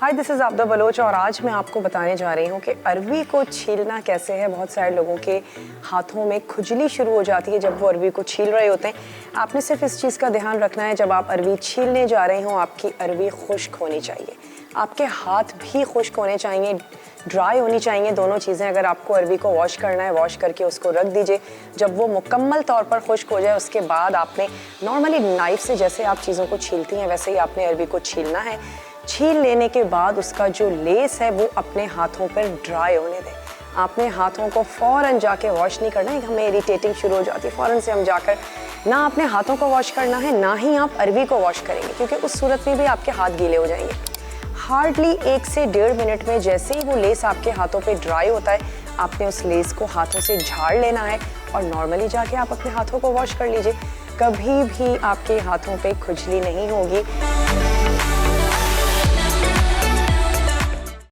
Hi, this is Abida Bloch और आज मैं आपको बताने जा रही हूँ कि अरवी को छीलना कैसे है। बहुत सारे लोगों के हाथों में खुजली शुरू हो जाती है जब वो अरवी को छील रहे होते हैं। आपने सिर्फ इस चीज़ का ध्यान रखना है, जब आप अरवी छीलने जा रहे हों आपकी अरवी खुश्क होनी चाहिए, आपके हाथ भी खुश्क होने चाहिए, ड्राई होनी चाहिए। दोनों चीज़ें। अगर आपको अरवी को वॉश करना है, वॉश करके उसको रख दीजिए। जब वो मुकम्मल तौर पर खुश्क हो जाए उसके बाद आपने नॉर्मली नाइफ़ से जैसे आप चीज़ों को छीलती हैं वैसे ही आपने अरवी को छीलना है। छील लेने के बाद उसका जो लेस है वो अपने हाथों पर ड्राई होने दें। आपने हाथों को फ़ौरन जाके वॉश नहीं करना है, हमें इरिटेटिंग शुरू हो जाती है फ़ौरन से हम जाकर। ना आपने हाथों को वॉश करना है, ना ही आप अरवी को वॉश करेंगे, क्योंकि उस सूरत में भी आपके हाथ गीले हो जाएंगे। हार्डली 1 से 1.5 मिनट में जैसे ही वो लेस आपके हाथों पे ड्राई होता है, आपने उस लेस को हाथों से झाड़ लेना है और नॉर्मली जाके आप अपने हाथों को वॉश कर लीजिए। कभी भी आपके हाथों पे खुजली नहीं होगी।